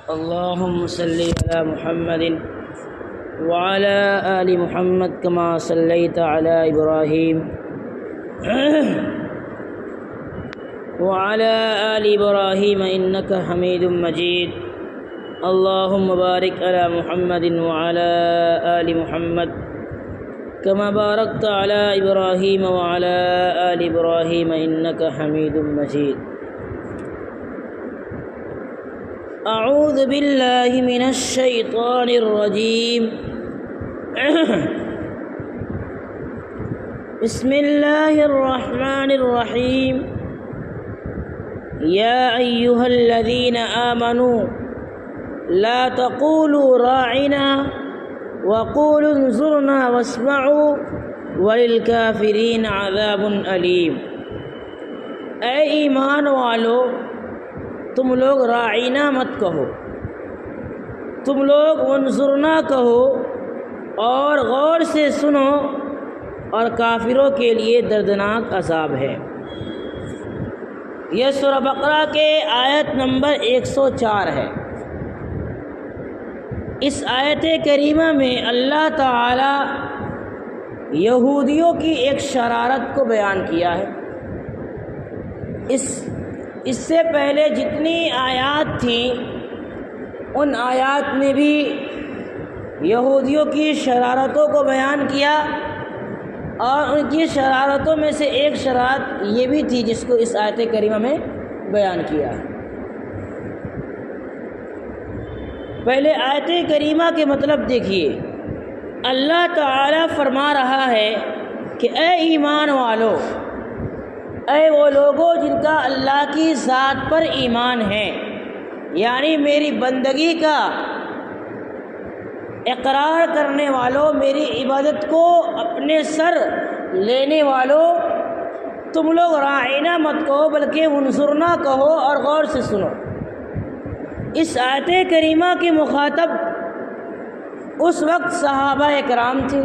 اللهم صل على محمد وعلى آل محمد كما صليت على إبراهيم وعلى آل إبراهيم إنك حميد مجيد. اللهم بارك على محمد وعلى آل محمد كما باركت على إبراهيم وعلى آل إبراهيم إنك حميد مجيد. أعوذ بالله من الشيطان الرجيم. بسم الله الرحمن الرحيم. يا أيها الذين آمنوا لا تقولوا راعنا وقولوا انظرنا واسمعوا وللكافرين عذاب أليم. اے ایمان والو، تم لوگ راعینا مت کہو، تم لوگ انظرنا کہو اور غور سے سنو، اور کافروں کے لیے دردناک عذاب ہے۔ یہ سورہ بقرہ کے آیت نمبر 104 ہے۔ اس آیت کریمہ میں اللہ تعالی یہودیوں کی ایک شرارت کو بیان کیا ہے۔ اس سے پہلے جتنی آیات تھیں ان آیات میں بھی یہودیوں کی شرارتوں کو بیان کیا، اور ان کی شرارتوں میں سے ایک شرارت یہ بھی تھی جس کو اس آیت کریمہ میں بیان کیا ہے۔ پہلے آیت کریمہ کے مطلب دیکھیے، اللہ تعالی فرما رہا ہے کہ اے ایمان والو، اے وہ لوگوں جن کا اللہ کی ذات پر ایمان ہے، یعنی میری بندگی کا اقرار کرنے والوں، میری عبادت کو اپنے سر لینے والوں، تم لوگ راعینا مت کہو بلکہ انظرنا کہو اور غور سے سنو۔ اس آیت کریمہ کے مخاطب اس وقت صحابہ اکرام تھے۔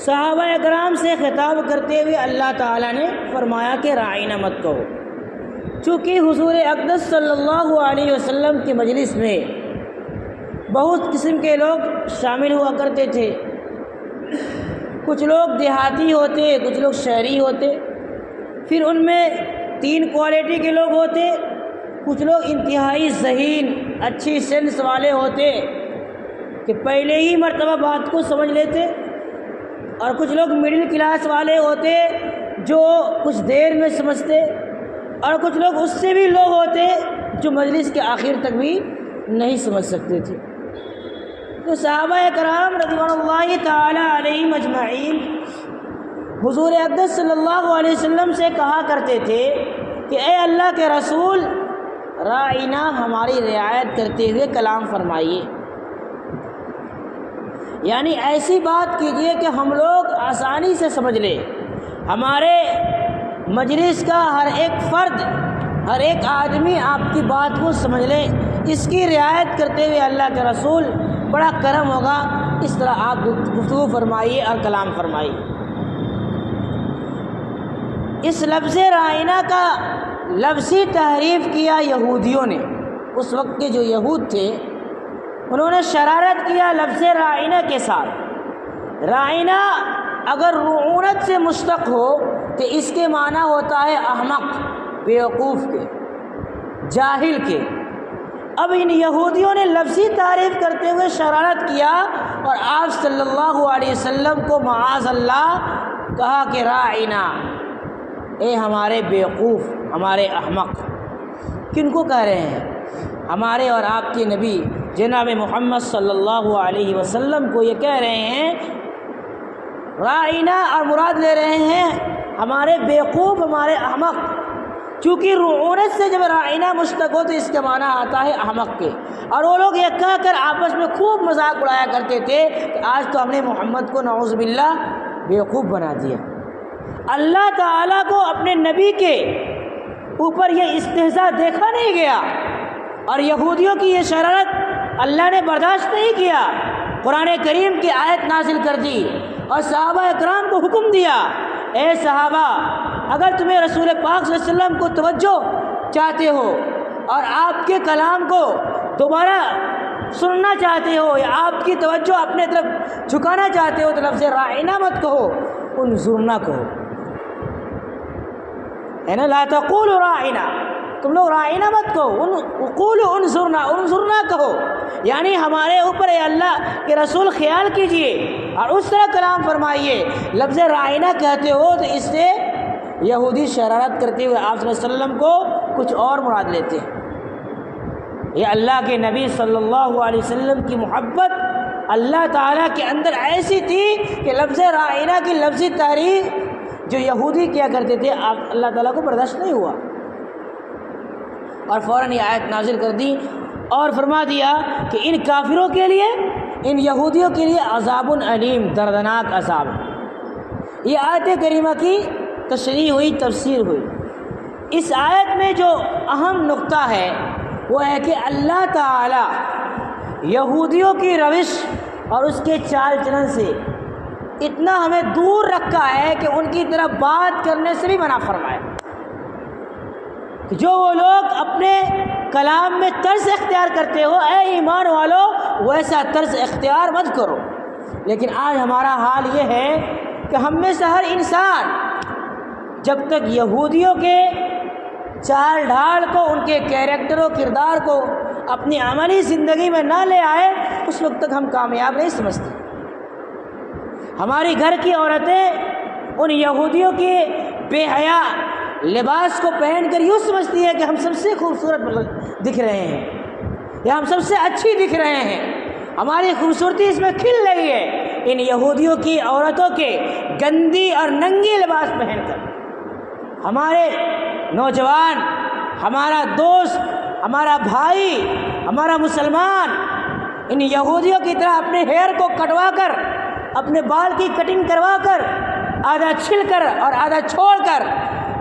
صحابہ اکرام سے خطاب کرتے ہوئے اللہ تعالیٰ نے فرمایا کہ راعینا مت کہو، چونکہ حضور اقدس صلی اللہ علیہ وسلم کی مجلس میں بہت قسم کے لوگ شامل ہوا کرتے تھے۔ کچھ لوگ دیہاتی ہوتے، کچھ لوگ شہری ہوتے، پھر ان میں 3 کوالٹی کے لوگ ہوتے۔ کچھ لوگ انتہائی ذہین، اچھی سینس والے ہوتے کہ پہلے ہی مرتبہ بات کو سمجھ لیتے، اور کچھ لوگ مڈل کلاس والے ہوتے جو کچھ دیر میں سمجھتے، اور کچھ لوگ اس سے بھی لوگ ہوتے جو مجلس کے آخر تک بھی نہیں سمجھ سکتے تھے۔ تو صحابہ کرام رضوان اللہ تعالی علیہم اجمعین حضور اقدس صلی اللہ علیہ وسلم سے کہا کرتے تھے کہ اے اللہ کے رسول، راعینا ہماری رعایت کرتے ہوئے کلام فرمائیے، یعنی ایسی بات کیجئے کہ ہم لوگ آسانی سے سمجھ لیں، ہمارے مجلس کا ہر ایک فرد، ہر ایک آدمی آپ کی بات کو سمجھ لے۔ اس کی رعایت کرتے ہوئے اللہ کے رسول بڑا کرم ہوگا، اس طرح آپ گفتگو فرمائیے اور کلام فرمائیے۔ اس لفظ راعینا کا لفظی تحریف کیا یہودیوں نے۔ اس وقت کے جو یہود تھے انہوں نے شرارت کیا لفظ راعینا کے ساتھ۔ راعینا اگر رعونت سے مشتق ہو تو اس کے معنی ہوتا ہے احمق، بیوقوف کے، جاہل کے۔ اب ان یہودیوں نے لفظی تعریف کرتے ہوئے شرارت کیا اور آپ صلی اللہ علیہ وسلم کو معاذ اللہ کہا کہ راعینا، اے ہمارے بیوقوف، ہمارے احمق۔ کن کو کہہ رہے ہیں؟ ہمارے اور آپ کے نبی جناب محمد صلی اللہ علیہ وسلم کو یہ کہہ رہے ہیں راعینا، اور مراد لے رہے ہیں ہمارے بیوقوف، ہمارے احمق۔ چونکہ رعونت سے جب راعینا مشتق ہو تو اس کا معنی آتا ہے احمق کے، اور وہ لوگ یہ کہہ کر آپس میں خوب مذاق اڑایا کرتے تھے کہ آج تو ہم نے محمد کو نعوذ باللہ بیوقوف بنا دیا۔ اللہ تعالیٰ کو اپنے نبی کے اوپر یہ استہزاء دیکھا نہیں گیا، اور یہودیوں کی یہ شرارت اللہ نے برداشت نہیں کیا۔ قرآن کریم کی آیت نازل کر دی اور صحابہ اکرام کو حکم دیا، اے صحابہ، اگر تمہیں رسول پاک صلی اللہ علیہ وسلم کو توجہ چاہتے ہو اور آپ کے کلام کو دوبارہ سننا چاہتے ہو یا آپ کی توجہ اپنے طرف جھکانا چاہتے ہو تو لفظ رائنا مت کہو، انظرنا کہو، ہے نا؟ لا تقولوا رائنا، تم لوگ رائنا مت کہو، قولوا انظرنا، انظرنا کہو، یعنی ہمارے اوپر اے اللہ کے رسول خیال کیجئے اور اس طرح کلام فرمائیے۔ لفظ رائنا کہتے ہو تو اس سے یہودی شرارت کرتے ہوئے آپ صلی اللہ علیہ وسلم کو کچھ اور مراد لیتے ہیں۔ یہ اللہ کے نبی صلی اللہ علیہ وسلم کی محبت اللہ تعالیٰ کے اندر ایسی تھی کہ لفظ رائنا کی لفظی تعریف جو یہودی کیا کرتے تھے اللہ تعالیٰ کو برداشت نہیں ہوا، اور فوراً یہ آیت نازل کر دی اور فرما دیا کہ ان کافروں کے لیے، ان یہودیوں کے لیے عذاب علیم، دردناک عذاب۔ یہ آیت کریمہ کی تشریح ہوئی، تفسیر ہوئی۔ اس آیت میں جو اہم نقطہ ہے وہ ہے کہ اللہ تعالی یہودیوں کی روش اور اس کے چال چلن سے اتنا ہمیں دور رکھا ہے کہ ان کی طرف بات کرنے سے بھی منع فرمایا کہ جو وہ لوگ اپنے کلام میں طرز اختیار کرتے ہو، اے ایمان والو ویسا طرز اختیار مت کرو۔ لیکن آج ہمارا حال یہ ہے کہ ہم میں سے ہر انسان جب تک یہودیوں کے چال ڈھال کو، ان کے کیریکٹر و کردار کو اپنی عملی زندگی میں نہ لے آئے اس وقت تک ہم کامیاب نہیں سمجھتے۔ ہماری گھر کی عورتیں ان یہودیوں کے بے حیا لباس کو پہن کر یوں سمجھتی ہے کہ ہم سب سے خوبصورت دکھ رہے ہیں یا ہم سب سے اچھی دکھ رہے ہیں، ہماری خوبصورتی اس میں کھل رہی ہے ان یہودیوں کی عورتوں کے گندی اور ننگی لباس پہن کر۔ ہمارے نوجوان، ہمارا دوست، ہمارا بھائی، ہمارا مسلمان ان یہودیوں کی طرح اپنے ہیئر کو کٹوا کر، اپنے بال کی کٹنگ کروا کر، آدھا چھل کر اور آدھا چھوڑ کر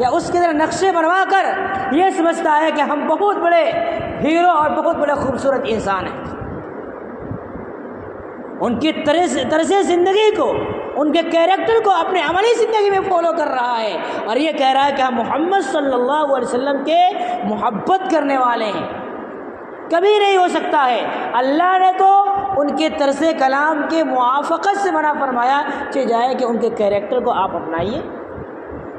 یا اس کی طرح نقشے بنوا کر یہ سمجھتا ہے کہ ہم بہت بڑے ہیرو اور بہت بڑے خوبصورت انسان ہیں۔ ان کی طرز زندگی کو، ان کے کیریکٹر کو اپنے عملی زندگی میں فالو کر رہا ہے اور یہ کہہ رہا ہے کہ ہم محمد صلی اللہ علیہ وسلم کے محبت کرنے والے ہیں۔ کبھی نہیں ہو سکتا ہے۔ اللہ نے تو ان کے طرز کلام کے موافقت سے منع فرمایا، چاہے جائے کہ ان کے کیریکٹر کو آپ اپنائیے۔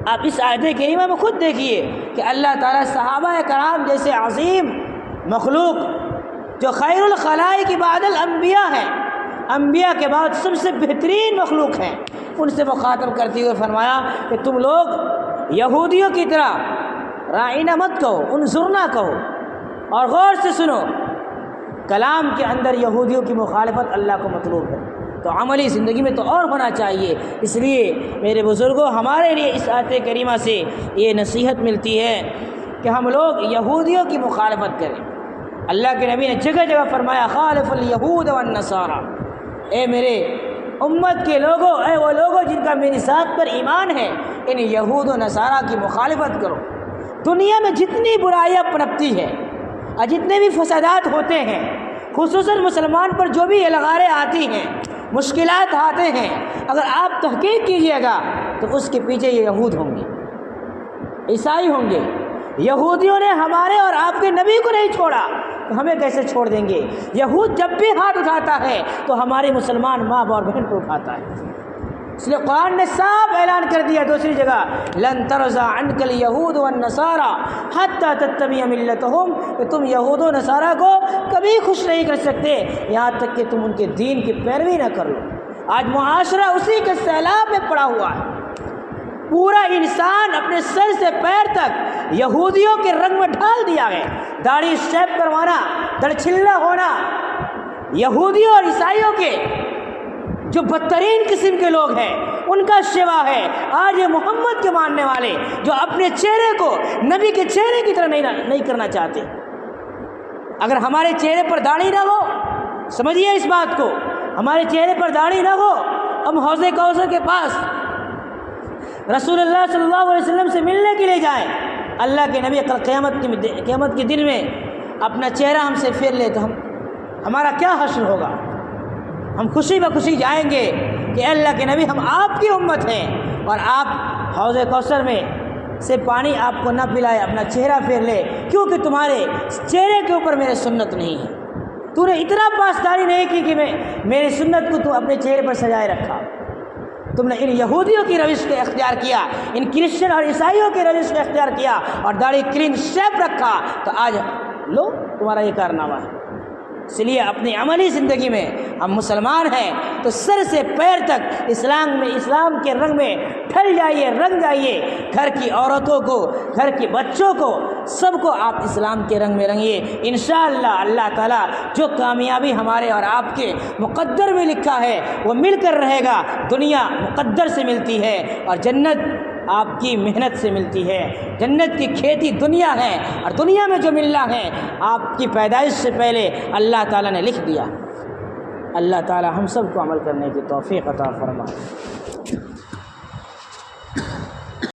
آپ اس آیت کریمہ میں خود دیکھیے کہ اللہ تعالیٰ صحابہ کرام جیسے عظیم مخلوق جو خیر الخلائق بعد الانبیاء ہیں، انبیاء کے بعد سب سے بہترین مخلوق ہیں، ان سے مخاطب کرتے ہوئے فرمایا کہ تم لوگ یہودیوں کی طرح رائنا مت کہو، انظرنا کہو، اور غور سے سنو۔ کلام کے اندر یہودیوں کی مخالفت اللہ کو مطلوب ہے تو عملی زندگی میں تو اور ہونا چاہیے۔ اس لیے میرے بزرگوں، ہمارے لیے اس آیت کریمہ سے یہ نصیحت ملتی ہے کہ ہم لوگ یہودیوں کی مخالفت کریں۔ اللہ کے نبی نے جگہ جگہ فرمایا خالف الیہود والنصارى، اے میرے امت کے لوگوں، اے وہ لوگوں جن کا میری ذات پر ایمان ہے، ان یہود و نصارہ کی مخالفت کرو۔ دنیا میں جتنی برائیاں پنپتی ہے اور جتنے بھی فسادات ہوتے ہیں، خصوصاً مسلمان پر جو بھی لغاریں آتی ہیں، مشکلات آتے ہیں، اگر آپ تحقیق کیجئے گا تو اس کے پیچھے یہ یہود ہوں گے، عیسائی ہوں گے۔ یہودیوں نے ہمارے اور آپ کے نبی کو نہیں چھوڑا تو ہمیں کیسے چھوڑ دیں گے؟ یہود جب بھی ہاتھ اٹھاتا ہے تو ہمارے مسلمان ماں اور بہن کو اٹھاتا ہے۔ اس لیے قرآن نے صاف اعلان کر دیا دوسری جگہ لن ترضى عنك اليهود والنصارى حتى تتبع ملتهم، کہ تم یہود و نصارہ کو کبھی خوش نہیں کر سکتے یہاں تک کہ تم ان کے دین کی پیروی نہ کر لو۔ آج معاشرہ اسی کے سیلاب میں پڑا ہوا ہے، پورا انسان اپنے سر سے پیر تک یہودیوں کے رنگ میں ڈھال دیا ہے۔ داڑھی شیپ کروانا، دڑچھلا ہونا، یہودیوں اور عیسائیوں کے جو بدترین قسم کے لوگ ہیں ان کا شیوا ہے۔ آج یہ محمد کے ماننے والے جو اپنے چہرے کو نبی کے چہرے کی طرح نہیں کرنا چاہتے۔ اگر ہمارے چہرے پر داڑھی نہ ہو، سمجھیے اس بات کو، ہمارے چہرے پر داڑھی نہ ہو، ہم حوض کوثر کے پاس رسول اللہ صلی اللہ علیہ وسلم سے ملنے کے لیے جائیں، اللہ کے نبی قیامت کے دن میں اپنا چہرہ ہم سے پھیر لے تو ہمارا کیا حشر ہوگا؟ ہم خوشی بخوشی جائیں گے کہ اے اللہ کے نبی ہم آپ کی امت ہیں اور آپ حوض کوثر میں سے پانی آپ کو نہ پلائے اپنا چہرہ پھیر لے، کیونکہ تمہارے چہرے کے اوپر میرے سنت نہیں ہے۔ تو نے اتنا پاسداری نہیں کی کہ میری سنت کو تو اپنے چہرے پر سجائے رکھا۔ تم نے ان یہودیوں کی روش کو اختیار کیا، ان کرسچن اور عیسائیوں کی روش کو اختیار کیا اور داڑھی کلین شیپ رکھا، تو آج لو تمہارا یہ کارنامہ ہے۔ اس لیے اپنی عملی زندگی میں ہم مسلمان ہیں تو سر سے پیر تک اسلام کے رنگ میں ڈھل جائیے، رنگ جائیے۔ گھر کی عورتوں کو، گھر کے بچوں کو، سب کو آپ اسلام کے رنگ میں رنگیے۔ انشاءاللہ اللہ تعالیٰ جو کامیابی ہمارے اور آپ کے مقدر میں لکھا ہے وہ مل کر رہے گا۔ دنیا مقدر سے ملتی ہے اور جنت آپ کی محنت سے ملتی ہے۔ جنت کی کھیتی دنیا ہے، اور دنیا میں جو ملنا ہے آپ کی پیدائش سے پہلے اللہ تعالیٰ نے لکھ دیا۔ اللہ تعالیٰ ہم سب کو عمل کرنے کی توفیق عطا فرمائے۔